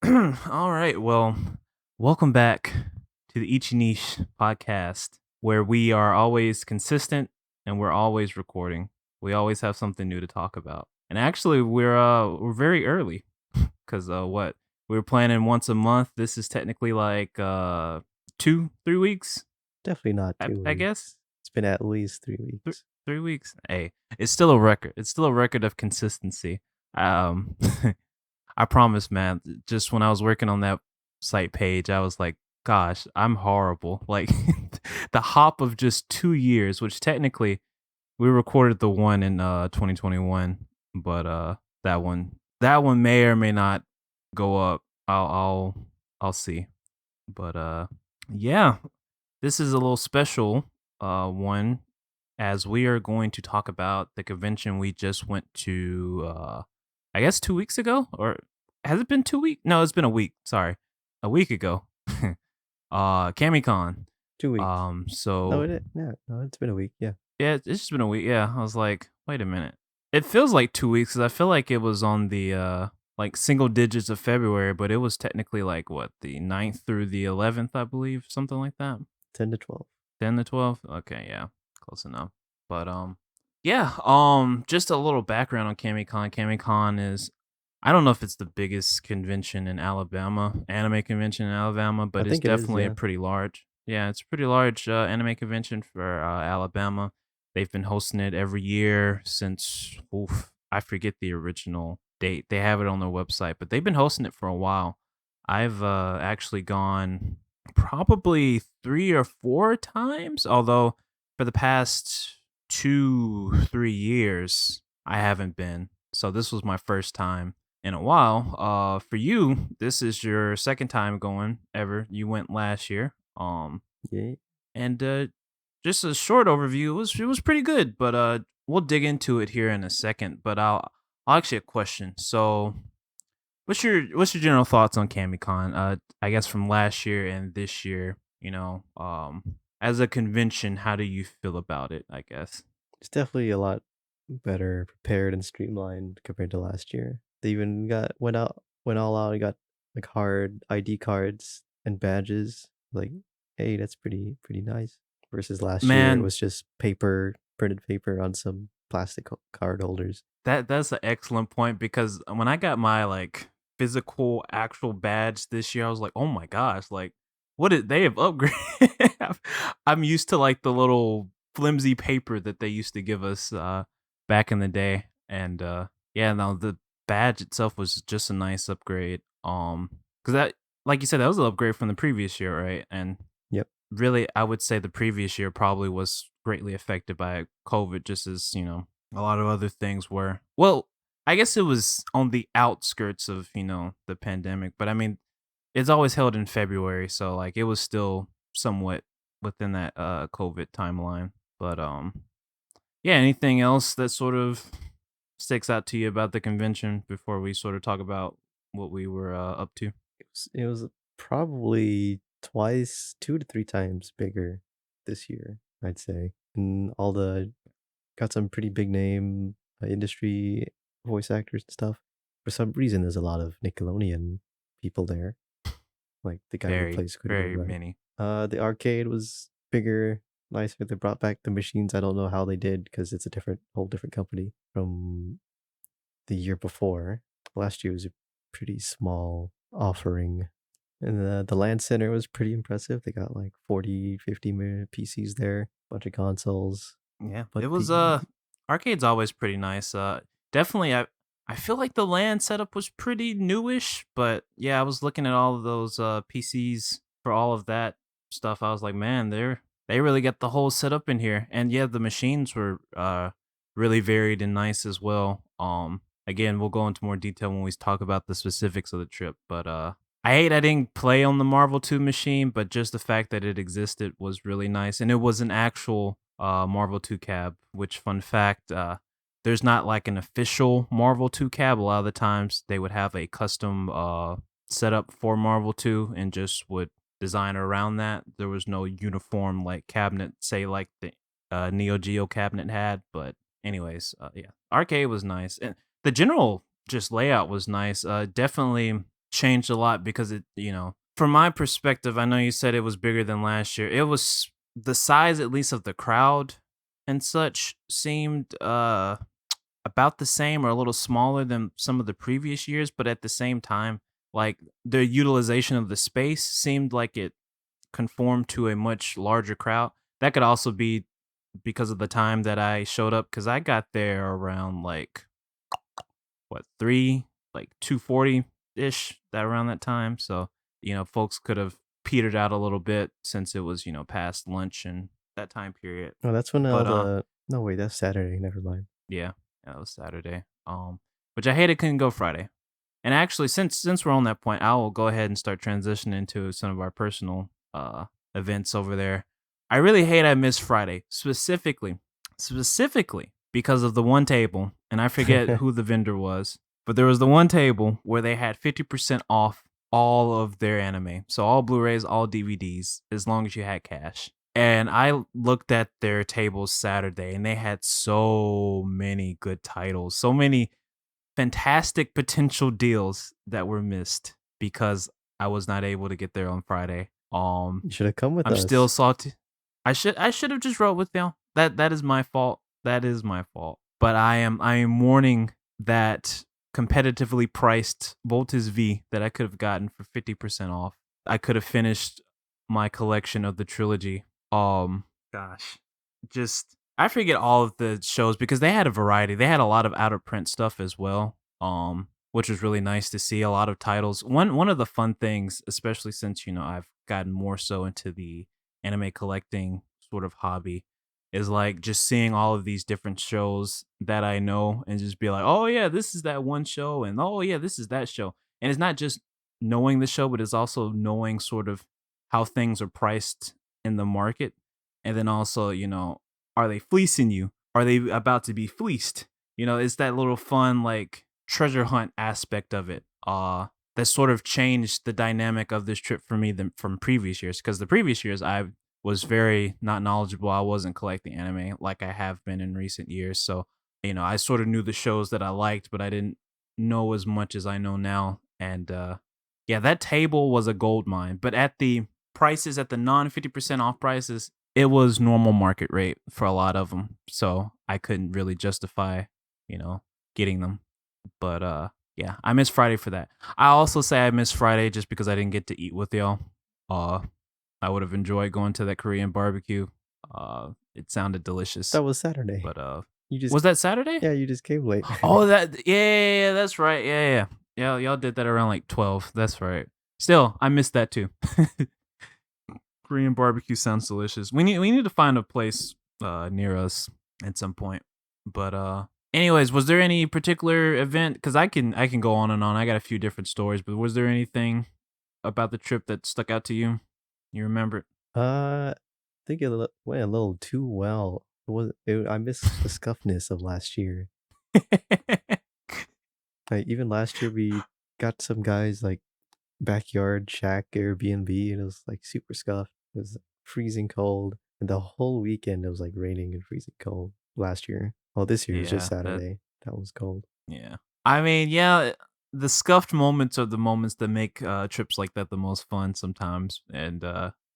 All right. Well, welcome back to the Ichi podcast, where we are always consistent and we're always recording. We always have something new to talk about. And actually, we're very early because what we were planning once a month. This is technically like 2 3 weeks. Definitely not I, 2 I guess weeks. It's been at least 3 Th- weeks. 3 weeks. Hey, it's still a record. It's still a record of consistency. Um, I promise, man. Just when I was working on that site page, I was like, gosh, I'm horrible. Like the hop of just 2 years, which technically we recorded the one in 2021, but that one may or may not go up. I'll see. But yeah, this is a little special one as we are going to talk about the convention we just went to I guess 2 weeks ago, or has it been 2 weeks? No, it's been a week. Sorry, a week ago. CamiCon. 2 weeks. No, So no, it's been a week. Yeah. yeah, it's just been a week. Yeah, I was like, wait a minute. It feels like 2 weeks because I feel like it was on the like single digits of February, but it was technically like what, the 9th through the 11th, I believe, something like that. 10 to 12. 10 to 12. Okay, yeah, close enough. But yeah, just a little background on CamiCon. CamiCon is, I don't know if it's the biggest convention in Alabama, anime convention in Alabama, I but it's think it is, definitely a yeah. pretty large. Yeah, it's a pretty large anime convention for Alabama. They've been hosting it every year since, oof, I forget the original date. They have it on their website, but they've been hosting it for a while. I've actually gone probably 3 or 4 times, although for the past 2 3 years I haven't been. So this was my first time in a while. For you, this is your second time going ever. You went last year. Yeah. And just a short overview. It was pretty good, but we'll dig into it here in a second. But I'll actually a question. So what's your general thoughts on CamiCon? I guess from last year and this year, as a convention, how do you feel about it? I guess. It's definitely a lot better prepared and streamlined compared to last year. They even went all out and got like hard ID cards and badges. Like, hey, that's pretty nice. Versus last year, it Man, was just printed paper on some plastic card holders. that's an excellent point because when I got my like physical actual badge this year, I was like, oh my gosh, like what did they have upgraded? I'm used to like the little flimsy paper that they used to give us back in the day. And yeah, no, the badge itself was just a nice upgrade. Because that, like you said, that was an upgrade from the previous year, right? And Yep. really, I would say the previous year probably was greatly affected by COVID, just as, a lot of other things were. Well, I guess it was on the outskirts of, the pandemic, but I mean, it's always held in February, so like it was still somewhat within that COVID timeline. But yeah, anything else that sort of sticks out to you about the convention before we sort of talk about what we were up to? It was probably twice, 2 to 3 times bigger this year, I'd say. And all the got some pretty big name industry voice actors and stuff. For some reason, there's a lot of Nickelodeon people there, like the guy who Very, plays Squidward, very right? many. The arcade was bigger, nicer. They brought back the machines. I don't know how they did because it's a whole different company from the year before. Last year was a pretty small offering. And the land center was pretty impressive. They got like 40, 50 PCs there, bunch of consoles. Yeah, But it was arcade's always pretty nice. Definitely I feel like the LAN setup was pretty newish, but yeah, I was looking at all of those PCs for all of that stuff. I was like, man, they really get the whole setup in here. And yeah, the machines were really varied and nice as well. Again, we'll go into more detail when we talk about the specifics of the trip, but I hate I didn't play on the Marvel 2 machine, but just the fact that it existed was really nice. And it was an actual Marvel 2 cab, which, fun fact, there's not like an official Marvel 2 cab. A lot of the times they would have a custom setup for Marvel 2 and just would design around that. There was no uniform like cabinet, say like the Neo Geo cabinet had. But anyways, yeah, arcade was nice. And the general just layout was nice. Definitely changed a lot because from my perspective, I know you said it was bigger than last year. It was the size, at least, of the crowd and such seemed about the same or a little smaller than some of the previous years, but at the same time, like the utilization of the space seemed like it conformed to a much larger crowd. That could also be because of the time that I showed up because I got there around like what 3 like 2:40 ish that around that time. So folks could have petered out a little bit since it was past lunch and that time period. Oh, that's when all But the no, wait, that's Saturday, never mind. yeah, that was Saturday. Which I hate it couldn't go Friday. And actually, since we're on that point, I will go ahead and start transitioning into some of our personal events over there. I really hate I missed Friday specifically because of the one table, and I forget who the vendor was, but there was the one table where they had 50% off all of their anime, so all Blu-rays, all DVDs, as long as you had cash. And I looked at their tables Saturday, and they had so many good titles, so many fantastic potential deals that were missed because I was not able to get there on Friday. You should have come with I'm still us. salty. I should have just wrote with y'all. That is my fault. That is my fault. But I am mourning that competitively priced Voltus V that I could have gotten for 50% off. I could have finished my collection of the trilogy. Gosh. Just I forget all of the shows because they had a variety. They had a lot of out of print stuff as well. Which was really nice to see a lot of titles. One of the fun things, especially since I've gotten more so into the anime collecting sort of hobby, is like just seeing all of these different shows that I know and just be like, oh yeah, this is that one show, and oh yeah, this is that show. And it's not just knowing the show, but it's also knowing sort of how things are priced in the market. And then also, are they fleecing you? Are they about to be fleeced? It's that little fun like treasure hunt aspect of it. That sort of changed the dynamic of this trip for me than from previous years. Because the previous years I was very not knowledgeable. I wasn't collecting anime like I have been in recent years. So, I sort of knew the shows that I liked, but I didn't know as much as I know now. And yeah, that table was a gold mine. But at the prices, at the non 50% off prices, it was normal market rate for a lot of them. So I couldn't really justify, getting them. But yeah, I miss Friday for that. I also say I miss Friday just because I didn't get to eat with y'all. Uh I would have enjoyed going to that Korean barbecue. It sounded delicious. That was Saturday. But You just was that Saturday? Yeah, you just came late. Oh, yeah, that's right. Yeah, y'all did that around like 12. That's right. Still, I missed that too. Korean barbecue sounds delicious. We need to find a place near us at some point. But anyways, was there any particular event cuz I can go on and on. I got a few different stories, but was there anything about the trip that stuck out to you? You remember I think went a little too well. I missed the scuffness of last year. it? Like, even last year, we got some guys like backyard shack Airbnb, and it was like super scuffed. It was freezing cold, and the whole weekend it was like raining and freezing cold last year. Well, this year it was just Yeah, that Saturday that was cold. yeah. I mean, yeah, the scuffed moments are the moments that make trips like that the most fun sometimes. And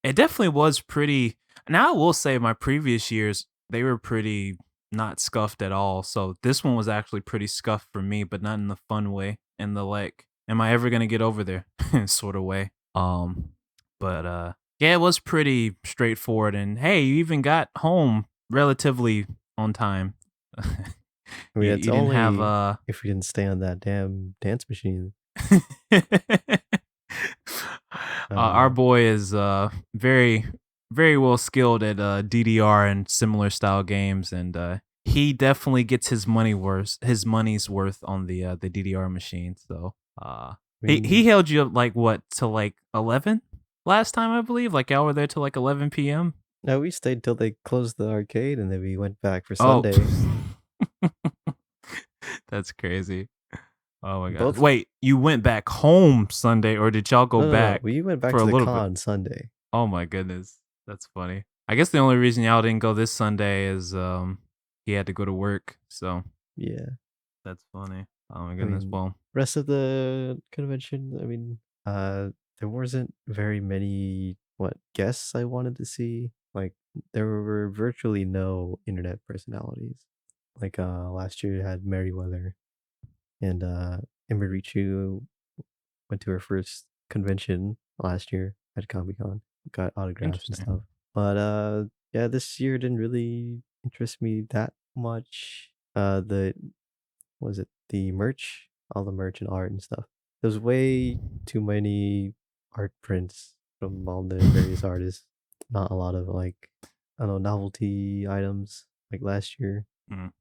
it definitely was pretty. Now I will say my previous years they were pretty not scuffed at all. So this one was actually pretty scuffed for me, but not in the fun way, in the like, am I ever gonna get over there sort of way. But yeah, it was pretty straightforward. And hey, you even got home relatively on time. I mean, you it's you didn't have only if we didn't stay on that damn dance machine. our Uh, boy is very very well skilled at DDR and similar style games, and he definitely gets his money's worth on the DDR machine. So I he mean, held you up like what to like 11 last time I believe, like y'all were there till like 11 p.m. no, we stayed till they closed the arcade, and then we went back for Oh, Sunday. that's crazy. Oh my god. Both Wait, you went back home Sunday or did y'all go No, no, no. back We went back for to a the little bit? con Sunday. Oh my goodness. That's funny. I guess the only reason y'all didn't go this Sunday is he had to go to work. So Yeah. that's funny. Oh my I goodness. mean, Well, rest of the convention, I mean, there wasn't very many guests I wanted to see. Like there were virtually no internet personalities. Like last year it had Meriwether and Emirichu went to her first convention last year at Comic Con, got autographs and stuff. interesting. But yeah, this year didn't really interest me that much. The was it the merch, all the merch and art and stuff. There's way too many art prints from all the various artists. Not a lot of like I don't know novelty items like last year. Mm.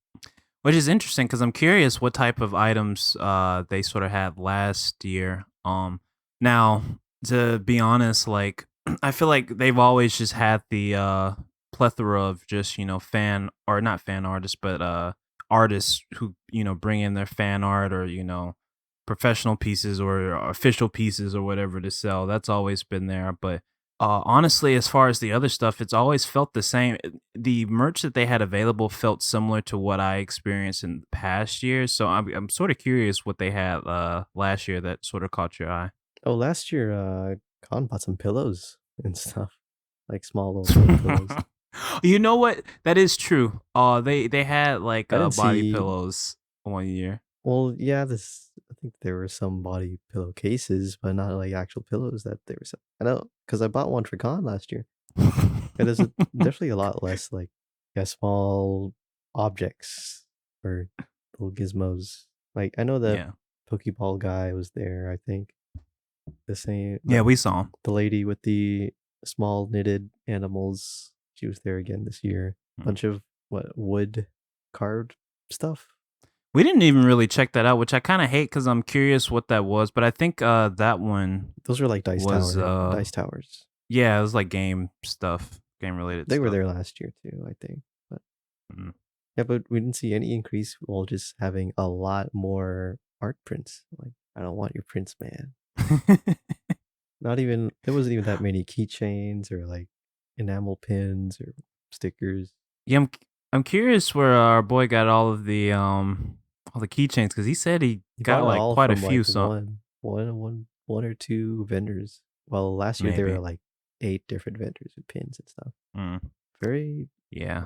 Which is interesting because I'm curious what type of items they sort of had last year. Now to be honest, like I feel like they've always just had the plethora of just fan or not fan artists, but artists who bring in their fan art or professional pieces or official pieces or whatever to sell. That's always been there, but honestly, as far as the other stuff, it's always felt the same. The merch that they had available felt similar to what I experienced in past years. So I'm sort of curious what they had last year that sort of caught your eye. Oh, last year Con bought some pillows and stuff. Like small little foam pillows. You know what? That is true. They had like I didn't body see pillows one year. well, yeah, this I think there were some body pillow cases, but not like actual pillows that they were selling. I know because I bought one for Con last year. It is definitely a lot less like yeah, small objects or little gizmos. Like I know the Yeah, Pokeball guy was there. I think the same yeah, we saw 'em. the lady with the small knitted animals. She was there again this year. Mm. Bunch of wood carved stuff. We didn't even really check that out, which I kind of hate because I'm curious what that was. But I think that one Those were like was dice towers. yeah, it was like game stuff, game related They were stuff. there last year too, I think. But Mm. yeah, but we didn't see any increase while just having a lot more art prints. Like, I don't want your prints, man. Not even there wasn't even that many keychains or like enamel pins or stickers. Yeah, I'm curious where our boy got all the keychains because he said he He bought got it like all quite a from few. like So one or two vendors. Well, last year there were maybe. like 8 different vendors with pins and stuff. Mm, Very yeah,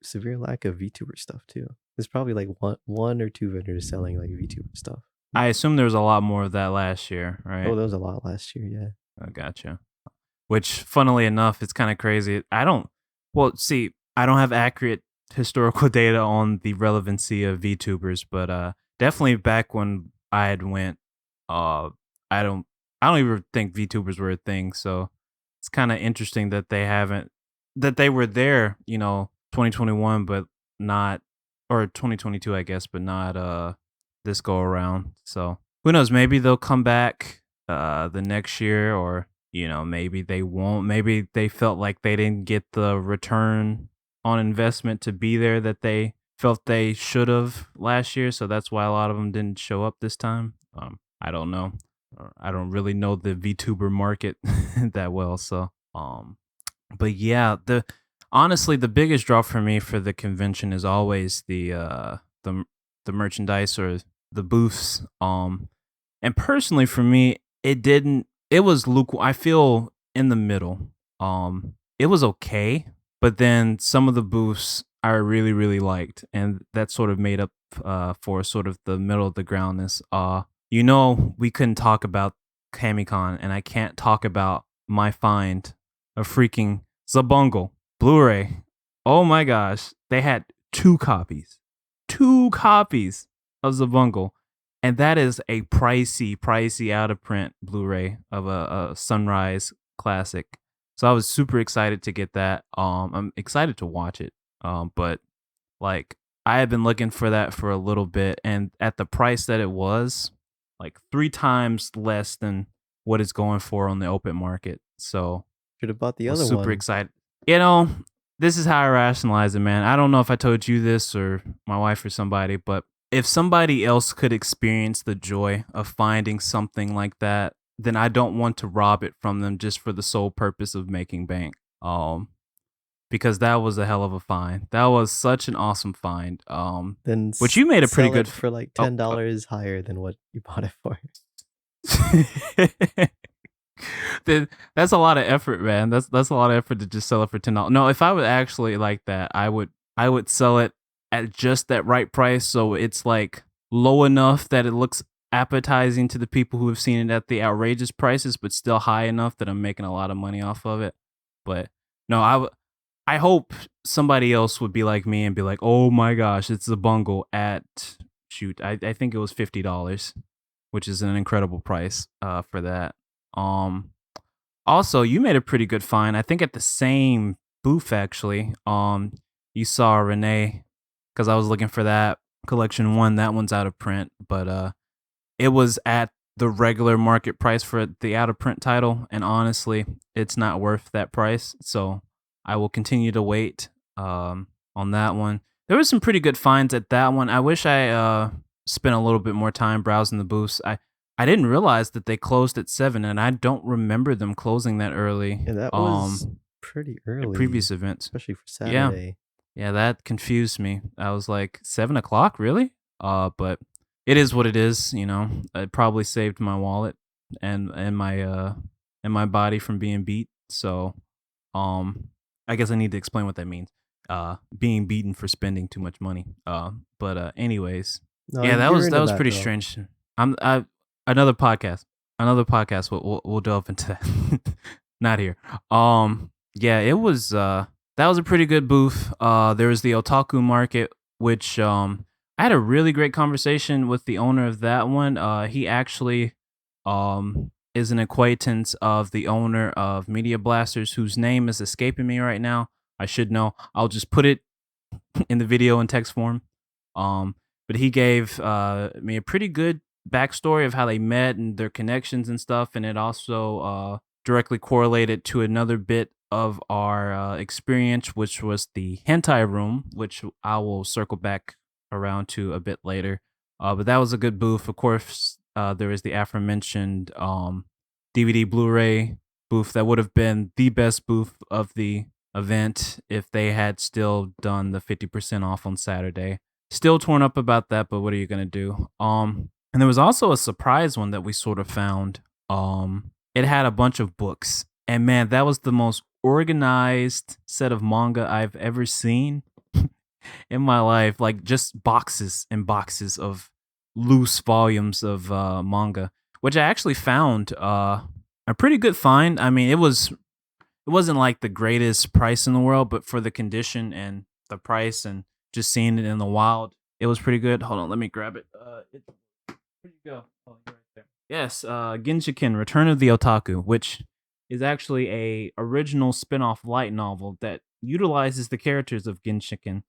severe lack of VTuber stuff too. There's probably like one or two vendors selling like VTuber stuff. I assume there was a lot more of that last year, Oh, right? there was a lot last year. Yeah. I gotcha. Which, funnily enough, it's kind of crazy. I don't. Well, see, I don't have accurate historical data on the relevancy of VTubers, but definitely back when I had went, uh, I don't, I don't even think VTubers were a thing. So it's kind of interesting that they haven't, that they were there, 2021, but not, or 2022, I guess, but not this go around. So who knows? Maybe they'll come back the next year, or maybe they won't. Maybe they felt like they didn't get the return on investment to be there that they felt they should have last year, so that's why a lot of them didn't show up this time. I don't know. I don't really know the VTuber market that well, so but yeah, the honestly the biggest draw for me for the convention is always the merchandise or the booths. And personally for me, it was lukewarm. I feel in the middle. It was okay, but then some of the booths I really, really liked, and that sort of made up for sort of the middle of the groundness. We couldn't talk about Kamicon, and I can't talk about my find of freaking Zabungle Blu-ray. Oh my gosh, they had two copies of Zabungle, and that is a pricey out of print Blu-ray of a Sunrise classic. So I was super excited to get that. I'm excited to watch it. But like I had been looking for that for a little bit, and at the price that it was, like 3 times less than what it's going for on the open market. So Should have bought the I was other super one. excited. You know, this is how I rationalize it, man. I don't know if I told you this or my wife or somebody, but if somebody else could experience the joy of finding something like that, then I don't want to rob it from them just for the sole purpose of making bank. Um, because that was a hell of a find. That was such an awesome find. Then But you made a pretty sell good. it for like Oh, $10 higher than what you bought it for. then that's a lot of effort, man. That's a lot of effort to just sell it for $10. No, if I would actually like that, I would sell it at just that right price, so it's like low enough that it looks appetizing to the people who have seen it at the outrageous prices, but still high enough that I'm making a lot of money off of it. But no, I hope somebody else would be like me and be like, oh my gosh, it's a bungle at shoot. I think it was $50, which is an incredible price for that. Um, Also, you made a pretty good find. I think at the same booth actually. You saw Renee because I was looking for that collection one. That one's out of print, but it was at the regular market price for the out of print title, and honestly, it's not worth that price. So I will continue to wait on that one. There was some pretty good finds at that one. I wish I spent a little bit more time browsing the booths. I didn't realize that they closed at 7, and I don't remember them closing that early. And that was pretty At early, previous events. especially for Yeah, Saturday. yeah, that confused me. I was like, 7 o'clock, really? But it is what it is. It probably saved my wallet and my body from being beat. So, um, I guess I need to explain what that means. Being beaten for spending too much money. But anyways, No, yeah, that you're was that into was that pretty though. strange. I another podcast, another podcast. We'll delve into that. Not here. Yeah, it was. That was a pretty good booth. There was the otaku market, which I had a really great conversation with the owner of that one. He actually is an acquaintance of the owner of Media Blasters, whose name is escaping me right now. I should know. I'll just put it in the video in text form. Um, but he gave me a pretty good backstory of how they met and their connections and stuff, and it also directly correlated to another bit of our experience, which was the hentai room, which I will circle back around to a bit later. But that was a good booth. Of course, there was the aforementioned DVD Blu-ray booth that would have been the best booth of the event if they had still done the 50% off on Saturday. Still torn up about that, but what are you gonna do? And there was also a surprise one that we sort of found. It had a bunch of books, and man, that was the most organized set of manga I've ever seen in my life. Like just boxes and boxes of loose volumes of manga, which I actually found a pretty good find. I mean, it wasn't like the greatest price in the world, but for the condition and the price and just seeing it in the wild, it was pretty good. Hold on, let me grab it. Where'd you go? Oh, you're right there. Yes, Genshiken: Return of the Otaku, which is actually a original spin-off light novel that utilizes the characters of Genshiken,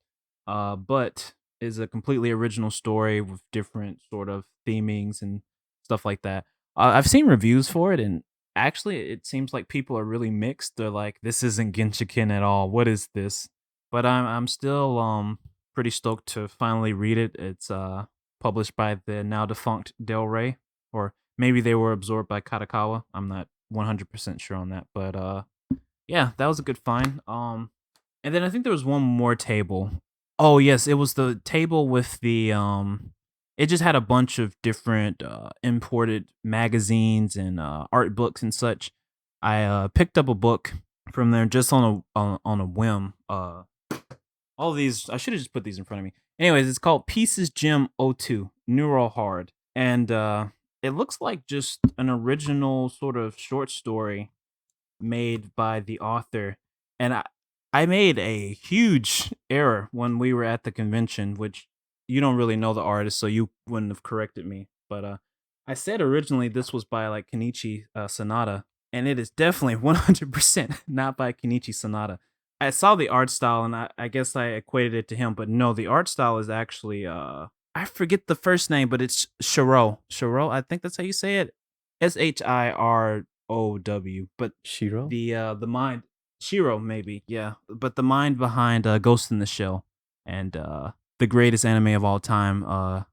but is a completely original story with different sort of themings and stuff like that. I've seen reviews for it, and actually, it seems like people are really mixed. They're like, "This isn't Genshiken at all. What is this?" But I'm still pretty stoked to finally read it. It's published by the now defunct Del Rey, or maybe they were absorbed by Katakawa. I'm not 100% sure on that, but yeah, that was a good find. And then I think there was one more table. Oh yes, it was the table with the it just had a bunch of different imported magazines and art books and such. I picked up a book from there just on a whim. All these I should have just put these in front of me. Anyways, it's called Pieces Gem O2 Neural Hard, and it looks like just an original sort of short story made by the author. And I made a huge error when we were at the convention, which you don't really know the artist, so you wouldn't have corrected me. But I said originally this was by like Kenichi Sonata, and it is definitely 100% not by Kenichi Sonata. I saw the art style and I guess I equated it to him, but no, the art style is actually I forget the first name, but it's Shiro. Shiro, I think that's how you say it. Hirow. But Shiro? the mind Shiro maybe, yeah. But the mind behind Ghost in the Shell and the greatest anime of all time. I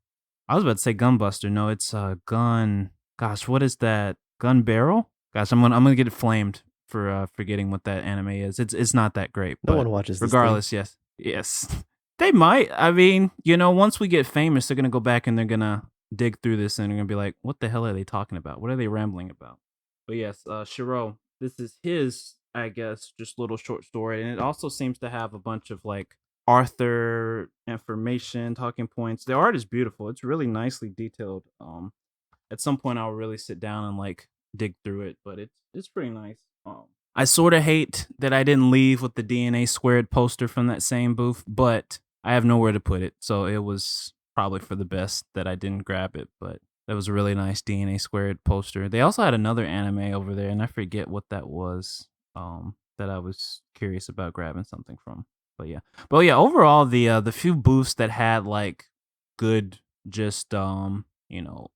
was about to say Gunbuster. No, it's Gun. Gosh, what is that? Gun Barrel? Gosh, I'm gonna get it flamed. for forgetting what that anime is. It's not that great, No but one watches this thing. regardless, yes, yes, they might. I mean, once we get famous, they're gonna go back and they're gonna dig through this and they're gonna be like, "What the hell are they talking about? What are they rambling about?" But yes, Shiro, this is his, I guess, just little short story, and it also seems to have a bunch of like Arthur information, talking points. The art is beautiful. It's really nicely detailed. At some point I'll really sit down and like dig through it, but it's pretty nice. I sort of hate that I didn't leave with the DNA squared poster from that same booth, but I have nowhere to put it, so it was probably for the best that I didn't grab it. But that was a really nice DNA squared poster. They also had another anime over there, and I forget what that was. That I was curious about grabbing something from. But yeah, overall the few booths that had like good just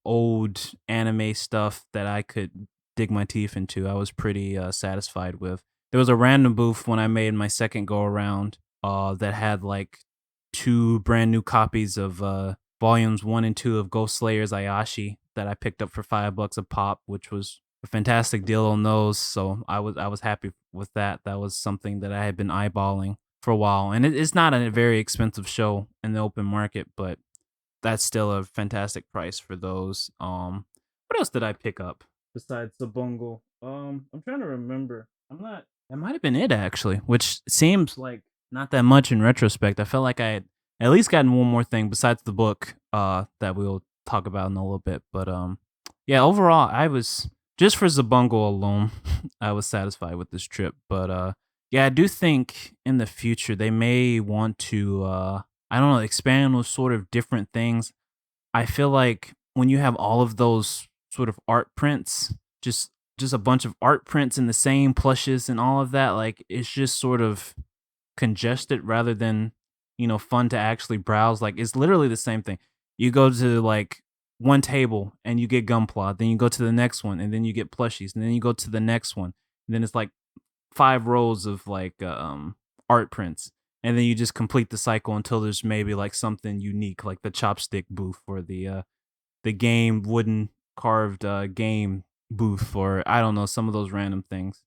old anime stuff that I could dig my teeth into, I was pretty satisfied with. There was a random booth when I made my second go around that had like two brand new copies of volumes 1 and 2 of Ghost Slayer's Ayashi that I picked up for $5 a pop, which was a fantastic deal on those. So I was happy with that. That was something that I had been eyeballing for a while, and it's not a very expensive show in the open market, but that's still a fantastic price for those. What else did I pick up besides the bungle? I'm trying to remember. I'm not. That might have been it actually, which seems like not that much in retrospect. I felt like I had at least gotten one more thing besides the book. That we'll talk about in a little bit. But yeah. Overall, I was just for Zabungle alone, I was satisfied with this trip. But yeah, I do think in the future they may want to I don't know, expand on sort of different things. I feel like when you have all of those sort of art prints, just just a bunch of art prints in the same plushes and all of that, like it's just sort of congested rather than, fun to actually browse. Like it's literally the same thing. You go to like one table and you get Gunpla, then you go to the next one and then you get plushies, and then you go to the next one, and then it's like 5 rows of like art prints, and then you just complete the cycle until there's maybe like something unique, like the chopstick booth or the game wooden carved game booth, or I don't know, some of those random things.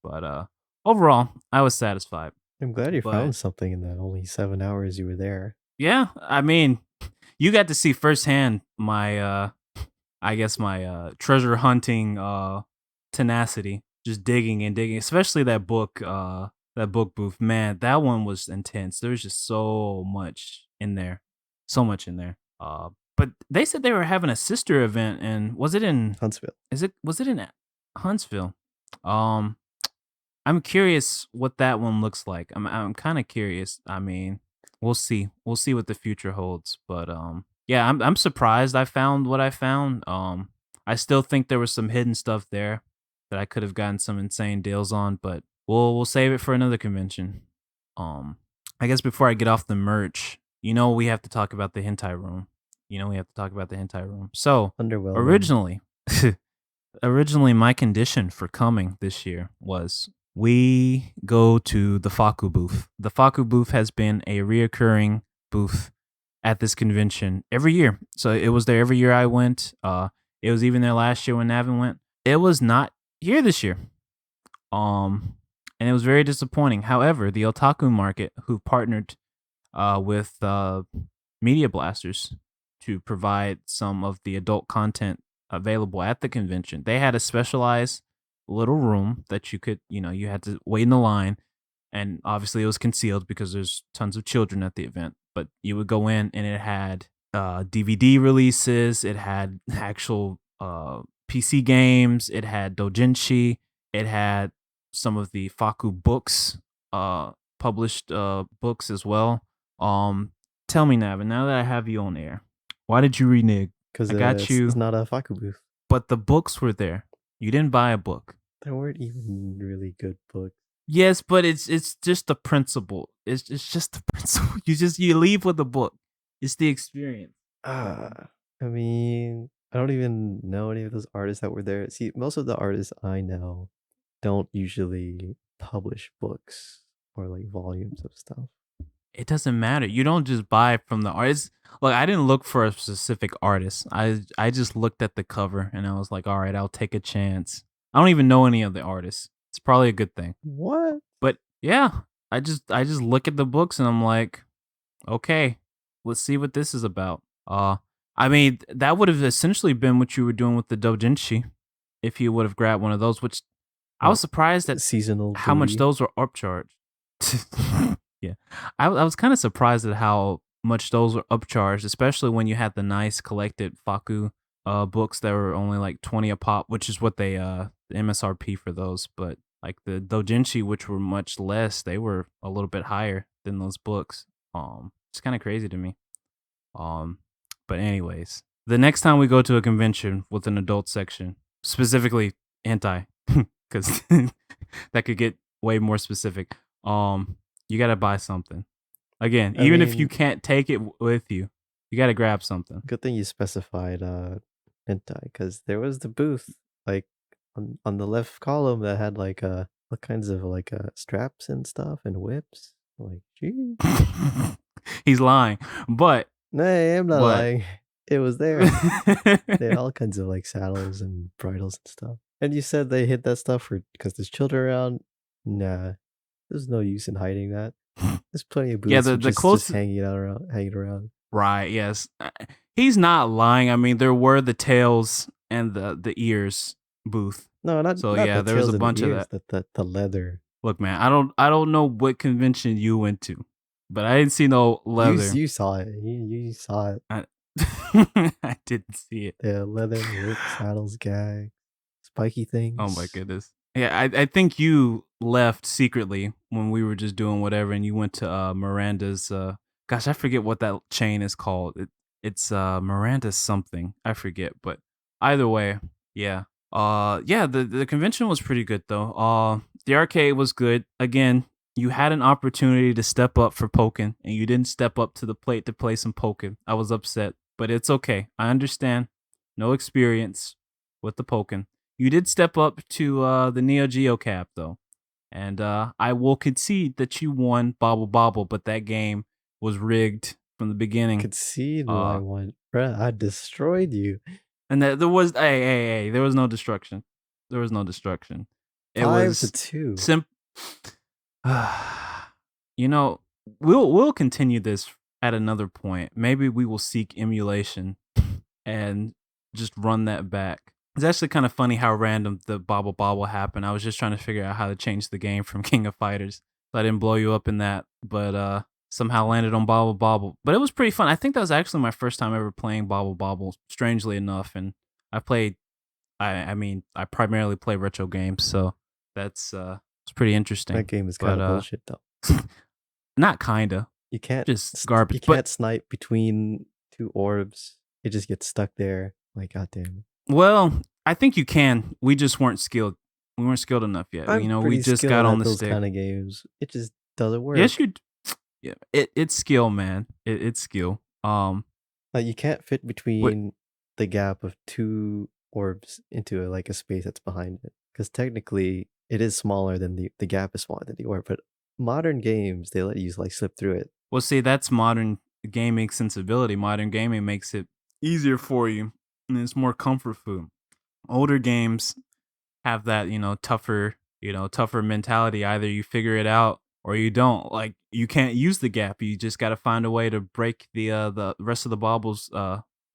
But overall, I was satisfied. I'm glad you But found something in that only 7 hours you were there. yeah, I mean, you got to see firsthand my I guess my treasure hunting tenacity, just digging and digging, especially that book booth. Man, that one was intense. There's just so much in there. So much in there. But they said they were having a sister event, and Huntsville. was it in Huntsville? Um I'm curious what that one looks like. I'm kind of curious. I mean, we'll see. We'll see what the future holds. But yeah, I'm surprised I found what I found. I still think there was some hidden stuff there that I could have gotten some insane deals on, but we'll save it for another convention. Um, I guess before I get off the merch, we have to talk about the hentai room. We have to talk about the hentai room. So Underwhelming. originally, originally my condition for coming this year was we go to the Faku booth. The Faku booth has been a reoccurring booth at this convention every year. So it was there every year I went. It was even there last year when Navin went. It was not here this year. Um and it was very disappointing. However, the Otaku Market, who partnered with Media Blasters to provide some of the adult content available at the convention. They had a specialized little room that you had to wait in the line, and obviously it was concealed because there's tons of children at the event. But you would go in, and it had DVD releases, it had actual PC games, it had doujinshi, it had some of the Faku books, published books as well. Tell me, Navin, now that I have you on air, why did you renege? Because I got it's you, not a Faku booth. but the books were there. You didn't buy a book. There weren't even really good books. Yes, but it's just the principle. It's just the principle. You leave with a book. It's the experience. I mean, I don't even know any of those artists that were there. See, most of the artists I know don't usually publish books or like volumes of stuff. It doesn't matter. You don't just buy from the artist. Look, I didn't look for a specific artist. I just looked at the cover and I was like, all right, I'll take a chance. I don't even know any of the artists. It's probably a good thing. What? But yeah, I just look at the books and I'm like, okay, let's see what this is about. I mean, that would have essentially been what you were doing with the Dojinshi if you would have grabbed one of those, which I was What? surprised at Seasonal how much booty? those were upcharged. Yeah. I was kind of surprised at how much those were upcharged, especially when you had the nice collected Faku books that were only like 20 a pop, which is what they the MSRP for those, but like the Dojinshi, which were much less, they were a little bit higher than those books. It's kind of crazy to me. Um, but anyways, the next time we go to a convention with an adult section, specifically hentai, because that could get way more specific. You gotta buy something. Again, I even if you mean, can't take it with you, you gotta grab something. good thing you specified hentai, because there was the booth like on the left column that had like all kinds of like straps and stuff and whips. Like, gee. He's lying, but No, I am not but lying. It was there. They had all kinds of like saddles and bridles and stuff. And you said they hid that stuff for because there's children around. Nah, there's no use in hiding that. There's plenty of yeah, booths the just close hanging around. right, yes. He's not lying. I mean, there were the tails and the ears booth. No, So not yeah, the there was tails a and the bunch of ears, that. the leather. Look, man, I don't know what convention you went to, but I didn't see no leather. You saw it. You saw it. I, I didn't see it. The leather whip saddles gag, spiky Oh my things. goodness. Yeah, I think you left secretly when we were just doing whatever, and you went to Miranda's. Gosh, I forget what that chain is called. It's Miranda's something. I forget, but either way, yeah. Yeah. The convention was pretty good though. The arcade was good. Again, you had an opportunity to step up for Pokken, and you didn't step up to the plate to play some Pokken. I was upset, but it's okay. I understand. No experience with the Pokken. You did step up to the Neo Geo cap though, and I will concede that you won Bobble Bobble, but that game was rigged from the beginning. Concede that I Uh, won. Bruh, I destroyed you. and that there was hey, there was no destruction. There was no destruction. It 5 to was 2. sim. You know, we'll continue this at another point. Maybe we will seek emulation and just run that back. It's actually kind of funny how random the Bobble Bobble happened. I was just trying to figure out how to change the game from King of Fighters. So I didn't blow you up in that, but somehow landed on Bobble Bobble. But it was pretty fun. I think that was actually my first time ever playing Bobble Bobble, strangely enough. And I played I mean, I primarily play retro games, so that's it's pretty That interesting. game is kind But of bullshit though. not kinda, You can't just garbage. you But can't snipe between two orbs. It just gets stuck there. Like goddamn. well, I think you can. We just weren't skilled. We weren't skilled enough yet. I'm We pretty just skilled got on at the those stick. kind of games. It just doesn't Yes, work. you. Yeah, it's skill, man. It's skill. Like you can't fit What? between the gap of two orbs into like a space that's behind it. Because technically, it is smaller than the gap is smaller than the orb. But modern games, they let you like slip through it. Well, see, that's modern gaming sensibility. Modern gaming makes it easier for you, and it's more comfort food. Older games have that tougher mentality. Either you figure it out or you don't. Like you can't use the gap. You just got to find a way to break the rest of the baubles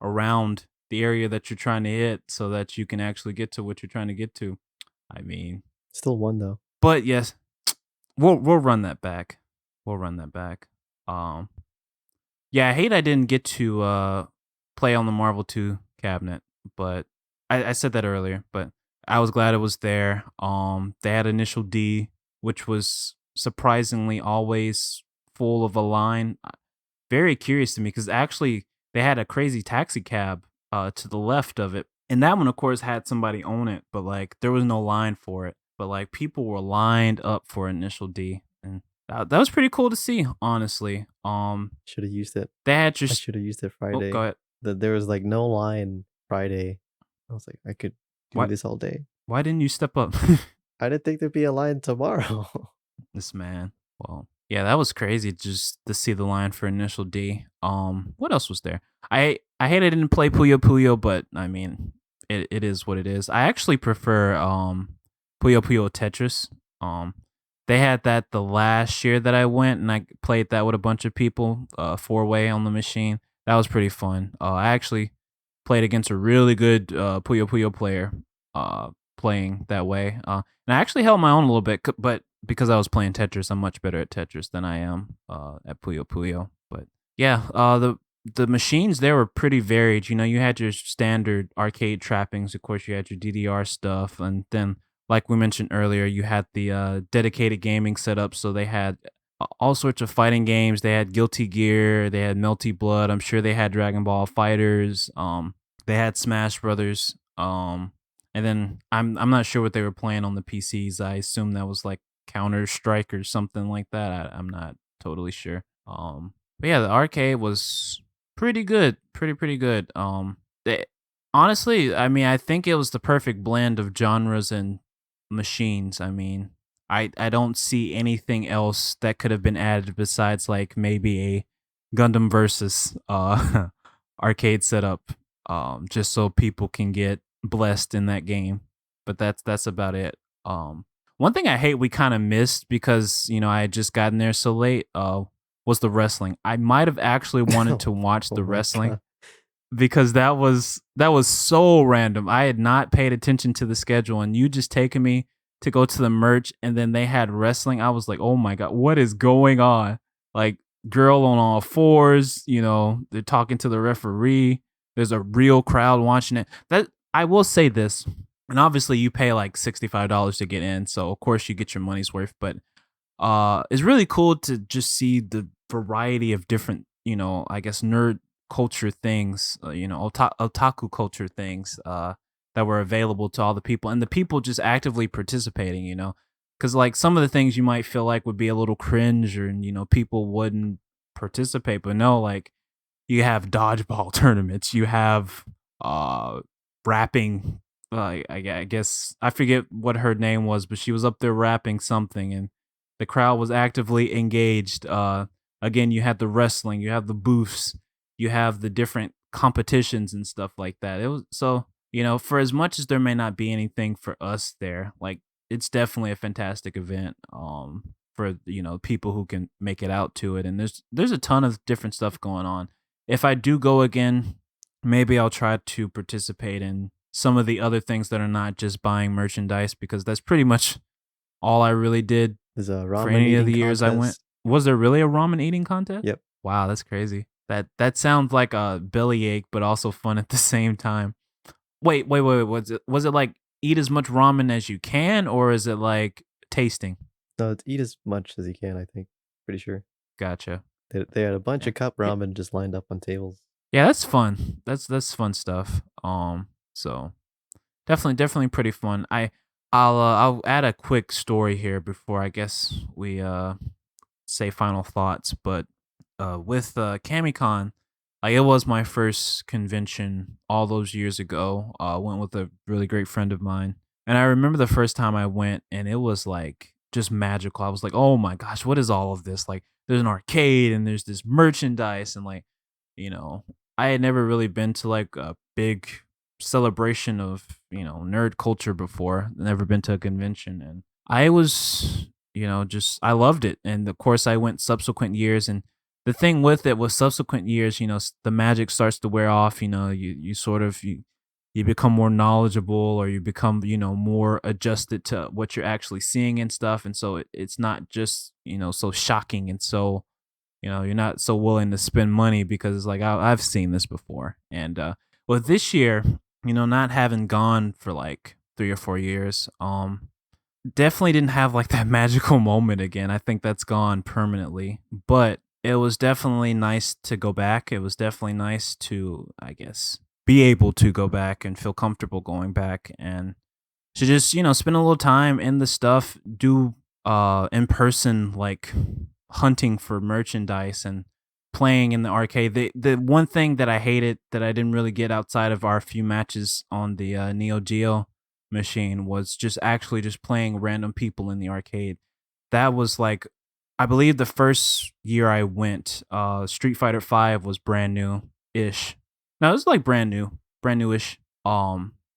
around the area that you're trying to hit so that you can actually get to what you're trying to get to. I mean, Still one though. but yes, we'll run that back. We'll run that back. um yeah, I hate I didn't get to play on the Marvel 2 cabinet, but I said that earlier, but I was glad it was there. They had Initial D, which was surprisingly always full of a line. Very curious to me because actually they had a crazy taxi cab to the left of it. And that one, of course, had somebody own it, but like there was no line for it. But like people were lined up for Initial D. And that was pretty cool to see, honestly. Should have used it. They had I just should have used it oh, go Friday. ahead. There was like no line Friday. I was like, I could do Why this all day. why didn't you step up? I didn't think there'd be a line tomorrow. This man. Well, yeah, that was crazy just to see the line for Initial D. What else was there? I hate I didn't play Puyo Puyo, but I mean, it is what it is. I actually prefer Puyo Puyo Tetris. Um, they had that the last year that I went, and I played that with a bunch of people, four way on the machine. That was pretty fun. I actually played against a really good Puyo Puyo player, playing that way. And I actually held my own a little bit, but because I was playing Tetris, I'm much better at Tetris than I am at Puyo Puyo. But yeah, the machines there were pretty varied. You know, you had your standard arcade trappings. Of course, you had your DDR stuff, and then, like we mentioned earlier, you had the dedicated gaming setup. So they had all sorts of fighting games. They had Guilty Gear. They had Melty Blood. I'm sure they had Dragon Ball Fighters. They had Smash Brothers. And then I'm not sure what they were playing on the PCs. I assume that was like Counter Strike or something like that. I'm not totally sure. But yeah, the arcade was pretty good, pretty good. Honestly, I mean, I think it was the perfect blend of genres and machines. I mean, I don't see anything else that could have been added besides like maybe a Gundam versus arcade setup, just so people can get blessed in that game. But that's about it. One thing I hate we kind of missed because I had just gotten there so late. Was the wrestling. I might have actually wanted Oh, to watch oh the my wrestling god. because that was so random. I had not paid attention to the schedule, and you just taking me to go to the merch, and then they had wrestling. I was like, "Oh my god, what is going on?" Like, girl on all fours, they're talking to the referee. There's a real crowd watching it. That I will say this, and obviously you pay like $65 to get in, so of course you get your money's worth, but it's really cool to just see the variety of different, I guess nerd culture things, otaku culture things, that were available to all the people, and the people just actively participating, because like some of the things you might feel like would be a little cringe, or people wouldn't participate, but no, like you have dodgeball tournaments, you have uh rapping, I guess I forget what her name was, but she was up there rapping something, and the crowd was actively engaged. Again, you had the wrestling, you have the booths, you have the different competitions and stuff like that. It was so, for as much as there may not be anything for us there, like it's definitely a fantastic event. For people who can make it out to it, and there's a ton of different stuff going on. If I do go again, maybe I'll try to participate in some of the other things that are not just buying merchandise, because that's pretty much all I really did There's a for ramen any of eating the years I went. contest. Was there really a ramen eating contest? Yep. Wow, that's crazy. That sounds like a bellyache, but also fun at the same time. Wait. Was it like eat as much ramen as you can, or is it like tasting? No, eat as much as you can, I think. Pretty sure. Gotcha. They had a bunch Yeah. of cup Yeah. ramen just lined up on tables. Yeah, that's fun. That's fun stuff. So definitely pretty fun. I'll add a quick story here before I guess we say final thoughts. But with CamiCon, like it was my first convention all those years ago. Went with a really great friend of mine, and I remember the first time I went, and it was like just magical. I was like, oh my gosh, what is all of this? Like, there's an arcade, and there's this merchandise, and like, you know, I had never really been to like a big celebration of nerd culture before. Never been to a convention, and I was just I loved it. And of course I went subsequent years, and the thing with it was subsequent years, the magic starts to wear off. You sort of you become more knowledgeable, or you become more adjusted to what you're actually seeing and stuff, and so it's not just so shocking, and so you're not so willing to spend money because it's like I've seen this before. And well, this year, not having gone for like 3 or 4 years, definitely didn't have like that magical moment again. I think that's gone permanently, but it was definitely nice to go back. It was definitely nice to, I guess, be able to go back and feel comfortable going back, and to just spend a little time in the stuff, do in person, like hunting for merchandise and playing in the arcade. The one thing that I hated that I didn't really get outside of our few matches on the Neo Geo machine was just actually just playing random people in the arcade. That was like, I believe the first year I went, Street Fighter 5 was brand new ish. No, it was like brand new ish.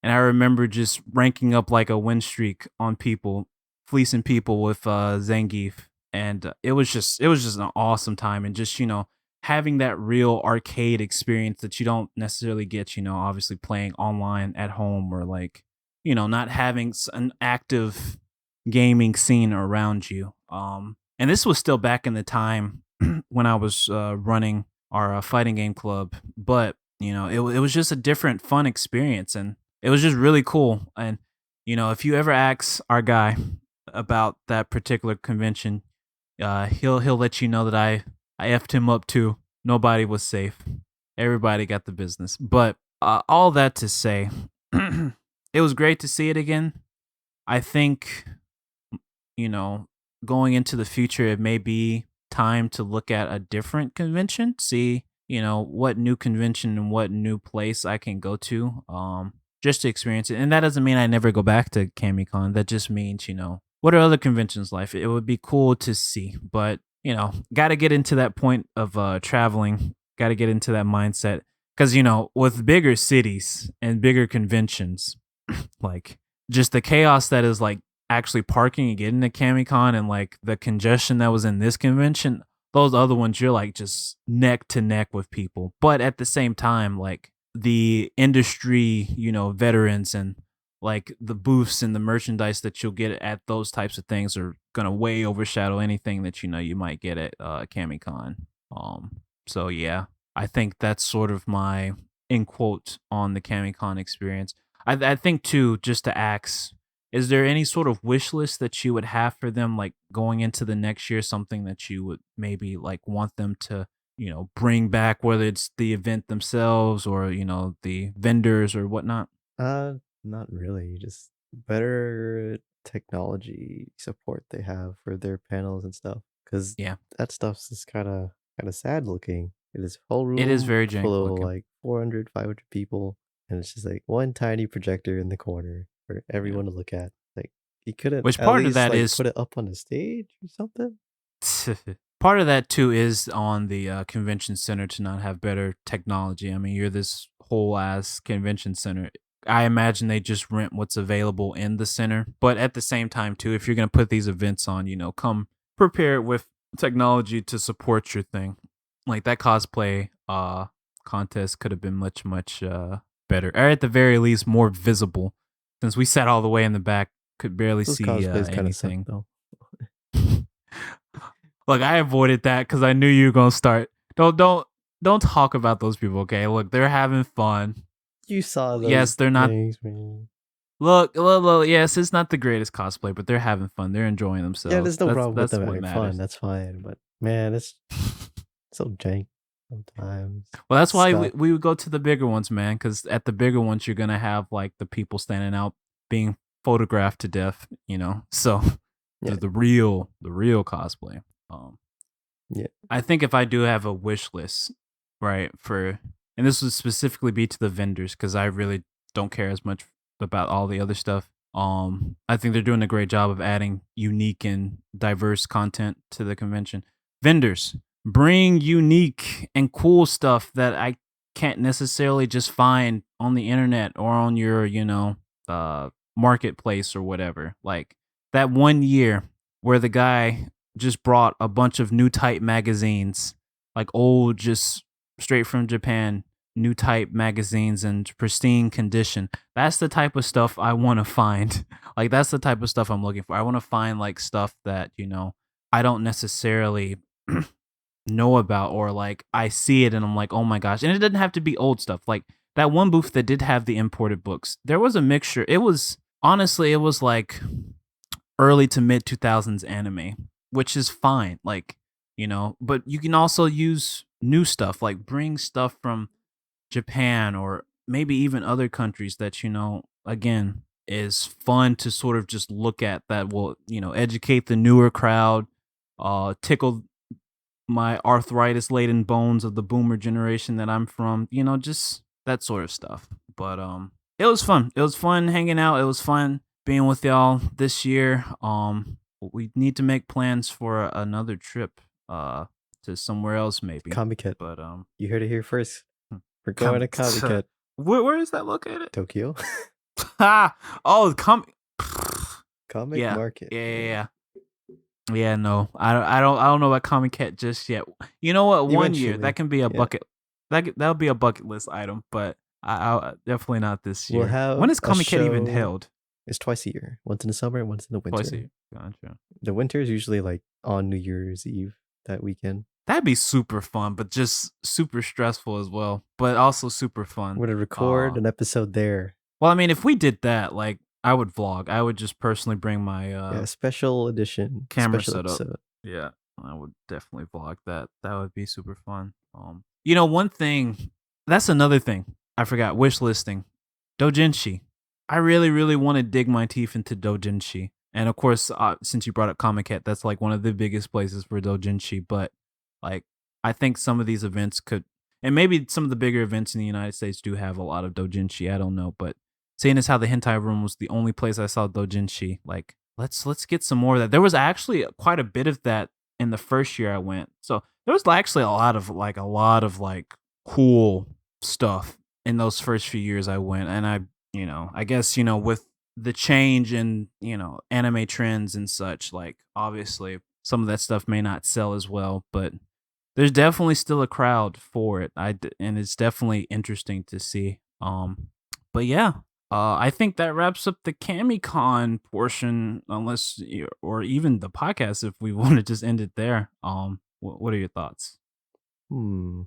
and I remember just ranking up like a win streak on people, fleecing people with Zangief, and it was just an awesome time, and just having that real arcade experience that you don't necessarily get, obviously playing online at home, or like not having an active gaming scene around you. And this was still back in the time when I was running our fighting game club, but it was just a different fun experience, and it was just really cool. And if you ever ask our guy about that particular convention, he'll let you know that I effed him up too. Nobody was safe. Everybody got the business. But all that to say, it was great to see it again. I think you know, going into the future, it may be time to look at a different convention, see, what new convention and what new place I can go to, just to experience it. And that doesn't mean I never go back to CamiCon. That just means, what are other conventions like? It would be cool to see, but, got to get into that point of traveling, got to get into that mindset. Because, with bigger cities and bigger conventions, like just the chaos that is like actually parking and getting to CamiCon, and like the congestion that was in this convention, those other ones you're like just neck to neck with people. But at the same time, like the industry, veterans, and like the booths and the merchandise that you'll get at those types of things are gonna way overshadow anything that you might get at CamiCon. So yeah, I think that's sort of my in quote on the CamiCon experience. I think too, just to ask, is there any sort of wish list that you would have for them, like going into the next year, something that you would maybe like want them to, bring back, whether it's the event themselves or, the vendors or whatnot? Uh, Not really. Just better technology support they have for their panels and stuff. Cause Yeah, that stuff's just kind of sad looking. It is whole it is room very jank full of looking. like 400, 500 people, and it's just like one tiny projector in the corner for Yeah. everyone to look at. Like you couldn't Which at part of least that like is put it up on the stage or something? part of that too is on the convention center to not have better technology. I mean, you're this whole ass convention center. I imagine they just rent what's available in the center. But at the same time too, if you're gonna put these events on, come prepared with technology to support your thing. Like that cosplay contest could have been much, much better. Or at the very least more visible. Since we sat all the way in the back, could barely Those see cosplays kind of suck anything. though. Look, I avoided that because I knew you were gonna start. Don't talk about those people, okay? Look, they're having fun. You saw those Yes, they're not. things, man. Look, yes, it's not the greatest cosplay, but they're having fun. They're enjoying Yeah, themselves. there's no That's problem with that's them what having fun. matters. That's fine. But man, it's so jank sometimes. Well, that's why we, Stuck. we would go to the bigger ones, man. Because at the bigger ones, you're gonna have like the people standing out being photographed to death. So Yeah, the real cosplay. Um, yeah. I think if I do have a wish list, right, and this would specifically be to the vendors because I really don't care as much about all the other stuff. I think they're doing a great job of adding unique and diverse content to the convention. Vendors, bring unique and cool stuff that I can't necessarily just find on the internet or on your, marketplace or whatever. Like that one year where the guy just brought a bunch of new type magazines, like old, just straight from Japan, new type magazines in pristine condition. That's the type of stuff I want to find. Like that's the type of stuff I'm looking for. I want to find like stuff that, I don't necessarily know about, or like I see it and I'm like, "Oh my gosh." And it doesn't have to be old stuff. Like that one booth that did have the imported books. There was a mixture. It was honestly, it was like early to mid 2000s anime, which is fine. Like, but you can also use new stuff, like bring stuff from Japan or maybe even other countries that, again, is fun to sort of just look at that will, educate the newer crowd, tickle my arthritis laden bones of the boomer generation that I'm from, just that sort of stuff. But it was fun. It was fun hanging out. It was fun being with y'all this year. We need to make plans for another trip to somewhere else maybe. Comiket. But You heard it here first. hmm, We're going come to Comiket. where is that located? Tokyo. Ha! Oh, come. Comic Yeah, market. yeah, yeah, Yeah. yeah. Yeah, no, I don't know about Comic Cat just yet. You know what? One year that Eventually. can be a Yeah. bucket. That'll be a bucket list item, but I definitely not this We'll year. When have is a Comic Cat even show. held? It's twice a year. Once in the summer, once in the Twice a winter. year. Gotcha. The winter is usually like on New Year's Eve that weekend. That'd be super fun, but just super stressful as well. But also super fun. We're gonna record Uh, an episode there. well, I mean, if we did that, like, I would vlog. I would just personally bring my Yeah, special edition, camera special setup. episode. Yeah, I would definitely vlog that. That would be super fun. You know, one thing that's another thing I forgot. Wish listing, Dojinshi. I really, really want to dig my teeth into Dojinshi, and of course, since you brought up Comic Cat, that's like one of the biggest places for Dojinshi. But like, I think some of these events could, and maybe some of the bigger events in the United States do have a lot of Dojinshi. I don't know, but seeing as how the hentai room was the only place I saw Dojinshi, like let's get some more of that. There was actually quite a bit of that in the first year I went. So there was actually a lot of cool stuff in those first few years I went. And I guess, with the change in, anime trends and such, like obviously some of that stuff may not sell as well, but there's definitely still a crowd for it. And it's definitely interesting to see. But yeah, I think that wraps up the CamiCon portion, or even the podcast, if we want to just end it there. What are your thoughts? Hmm.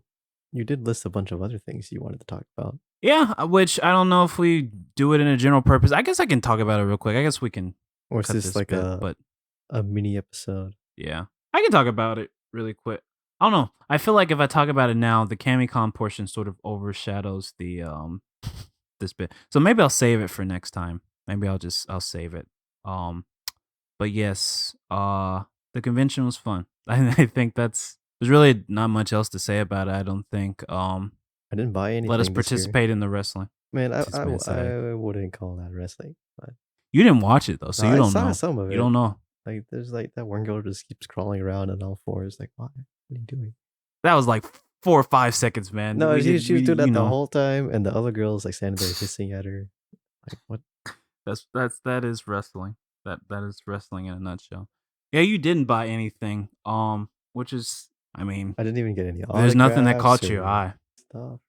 You did list a bunch of other things you wanted to talk about. Yeah, which I don't know if we do it in a general purpose. I guess I can talk about it real quick. I guess we can Or is cut this this like bit, but a mini episode? yeah, I can talk about it really quick. I don't know. I feel like if I talk about it now, the CamiCon portion sort of overshadows the this bit. So maybe I'll save it for next time. Maybe I'll save it. Um, but yes, the convention was fun. I think there's really not much else to say about it. I don't think. I didn't buy Let us anything this year. participate in the wrestling. Man, This man said, I wouldn't call that wrestling. But you didn't watch it though, so you I don't saw know. some of You it. don't know. Like there's like that one girl just keeps crawling around on all fours. Like, why? What are you doing? That was like 4 or 5 seconds, man. No, We did. she was We doing that the whole time, and the other girls like standing there hissing at her. Like, what? that is wrestling. That is wrestling in a nutshell. Yeah, you didn't buy anything. Which is, I mean, I didn't even get any there's nothing that autographs caught your or eye. stuff.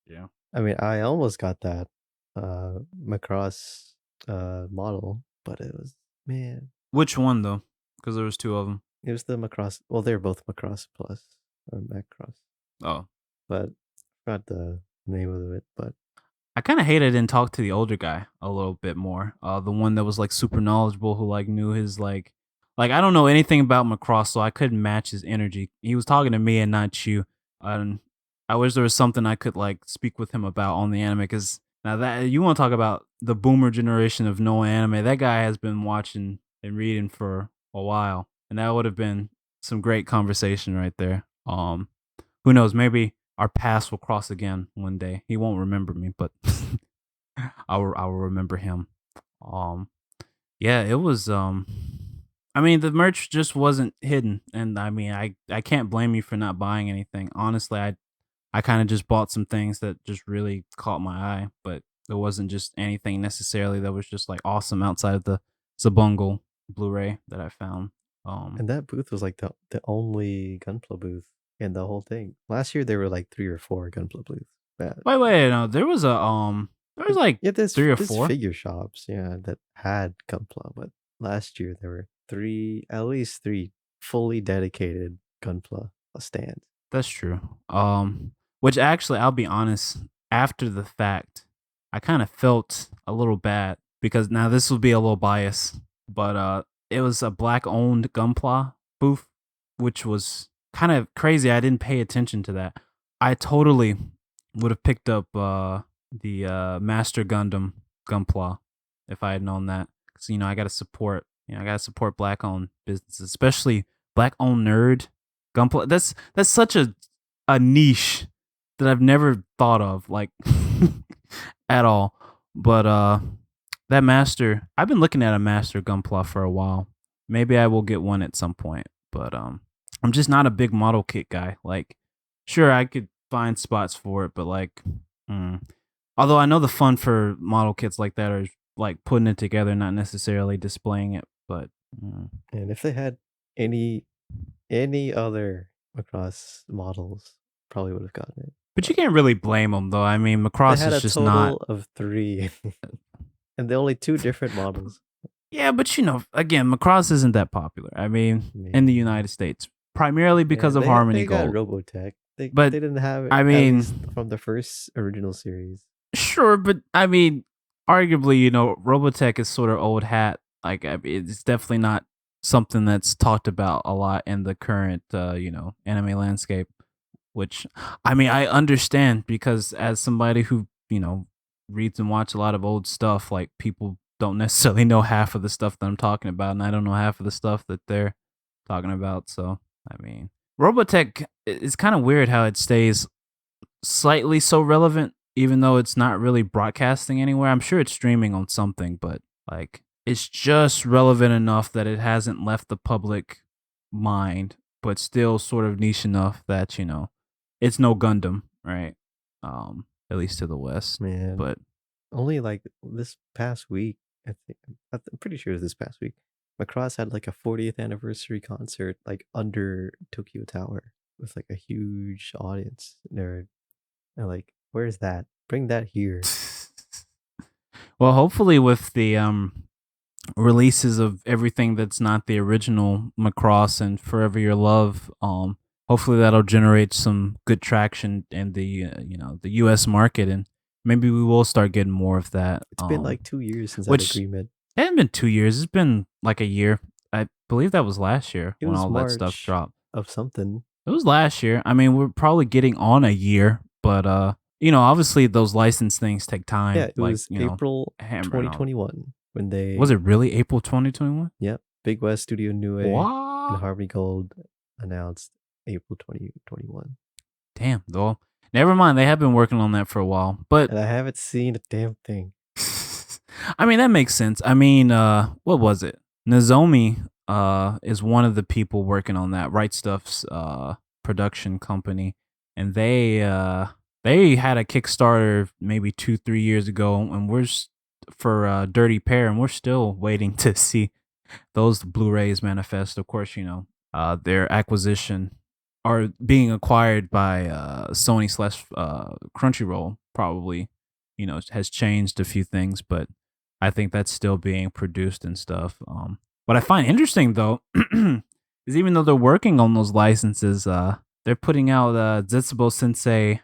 Yeah. I mean, I almost got that Macross model, but it was, man, Which one though? Because there was two of them. it was the Macross. Well, they're both Macross Plus or Macross, Oh, but I forgot the name of it. But I kind of hate I didn't talk to the older guy a little bit more. The one that was like super knowledgeable, who like knew his like I don't know anything about Macross, so I couldn't match his energy. He was talking to me and not you. And I wish there was something I could like speak with him about on the anime. Because now that you want to talk about the boomer generation of no anime, that guy has been watching and reading for a while, and that would have been some great conversation right there. Who knows? Maybe our paths will cross again one day. He won't remember me, but I will remember him. Um, yeah, it was. I mean, the merch just wasn't hidden, and I mean, I can't blame you for not buying anything. Honestly, I kind of just bought some things that just really caught my eye, but it wasn't just anything necessarily that was just like awesome outside of the Zabungle Blu-ray that I found. and that booth was like the only Gunpla booth in the whole thing. Last year there were like 3 or 4 Gunpla booths. Wait, no, there was like Yeah, three or there's four. figure shops, yeah, that had Gunpla, but last year there were at least 3 fully dedicated Gunpla stands. That's true. Which actually, I'll be honest, after the fact, I kind of felt a little bad because now this will be a little biased, but it was a black owned Gunpla booth, which was kind of crazy. I didn't pay attention to that. I totally would have picked up the Master Gundam Gunpla if I had known that. Because I gotta support, I gotta support black owned businesses, especially black owned nerd Gunpla. That's such a niche that I've never thought of, like at all. But that master, I've been looking at a master Gunpla for a while. Maybe I will get one at some point, but I'm just not a big model kit guy. Like, sure, I could find spots for it, but like, mm. Although I know the fun for model kits like that like putting it together, not necessarily displaying it. But And if they had any any other Macross models, probably would have gotten it. but you can't really blame them though. I mean, They Macross had is a just not. total of 3, and they're only 2 different models. Yeah, but again, Macross isn't that popular. I mean, in the Man, United States, primarily because man, of Harmony they got Gold. Robotech. But They didn't have it I at least mean, from the first original series. sure, but I mean, arguably, Robotech is sort of old hat. Like, it's definitely not something that's talked about a lot in the current, anime landscape. Which, I mean, I understand because as somebody who reads and watch a lot of old stuff, like people don't necessarily know half of the stuff that I'm talking about, and I don't know half of the stuff that they're talking about. So, I mean, Robotech is kind of weird how it stays slightly so relevant, even though it's not really broadcasting anywhere. I'm sure it's streaming on something, but like it's just relevant enough that it hasn't left the public mind, but still sort of niche enough that it's no Gundam, right? At least to the West, Man, but only like this past week, I think I'm pretty sure it was this past week. Macross had like a 40th anniversary concert like under Tokyo Tower with like a huge audience there. And like, where's that? Bring that here. well, hopefully with the releases of everything that's not the original Macross and Forever Your Love. Hopefully that'll generate some good traction in the the U.S. market, and maybe we will start getting more of that. It's been like 2 years since that Which agreement. it hasn't been 2 years; it's been like a year. I believe that was last year It when was all that stuff March dropped. of something. It was last year. I mean, we're probably getting on a year, but obviously those license things take Yeah, time. it Like was April hammering on. 2021 when Was they, it really April 2021? yep, Big West Studio Nue and What? Harmony Gold announced April 2021. Damn, though. Never mind. They have been working on that for a while, but And I haven't seen a damn thing. I mean that makes sense. I mean, what was it? Nozomi is one of the people working on that. Right Stuff's production company, and they had a Kickstarter maybe 2-3 years ago, and for Dirty Pair, and we're still waiting to see those Blu-rays manifest. Of course, their acquisition are being acquired by Sony slash Crunchyroll. Probably, has changed a few things, but I think that's still being produced and stuff. What I find interesting though is even though they're working on those licenses, they're putting out Zetsubo Sensei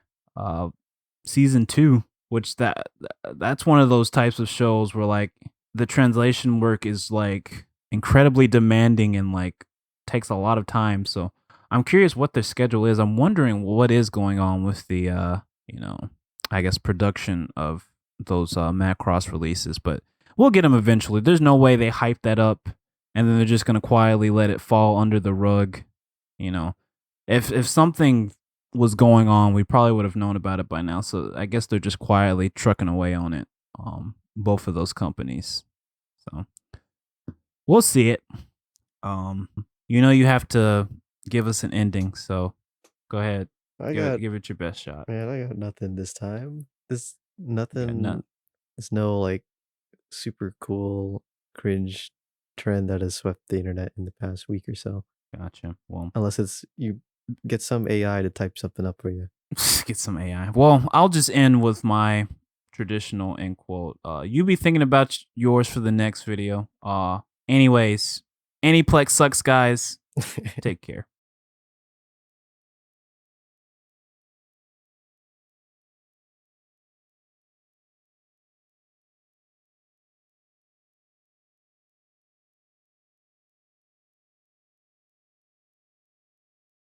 season 2, which that's one of those types of shows where like the translation work is like incredibly demanding and like takes a lot of time. So I'm curious what their schedule is. I'm wondering what is going on with the I guess production of those Macross releases, but we'll get them eventually. There's no way they hype that up and then they're just gonna quietly let it fall under the rug. You know, if something was going on, we probably would have known about it by now. So I guess they're just quietly trucking away on it. Both of those companies. So we'll see it. You have to give us an ending. So go ahead, I got, give it your best shot. man, I got nothing this time. This You got nothing. none. There's no like super cool cringe trend that has swept the internet in the past week or so. Gotcha. Well, Unless it's you get some AI to type something up for you. get some AI. Well, I'll just end with my traditional end quote. You be thinking about yours for the next video. Anyways, Aniplex sucks, guys. Take care.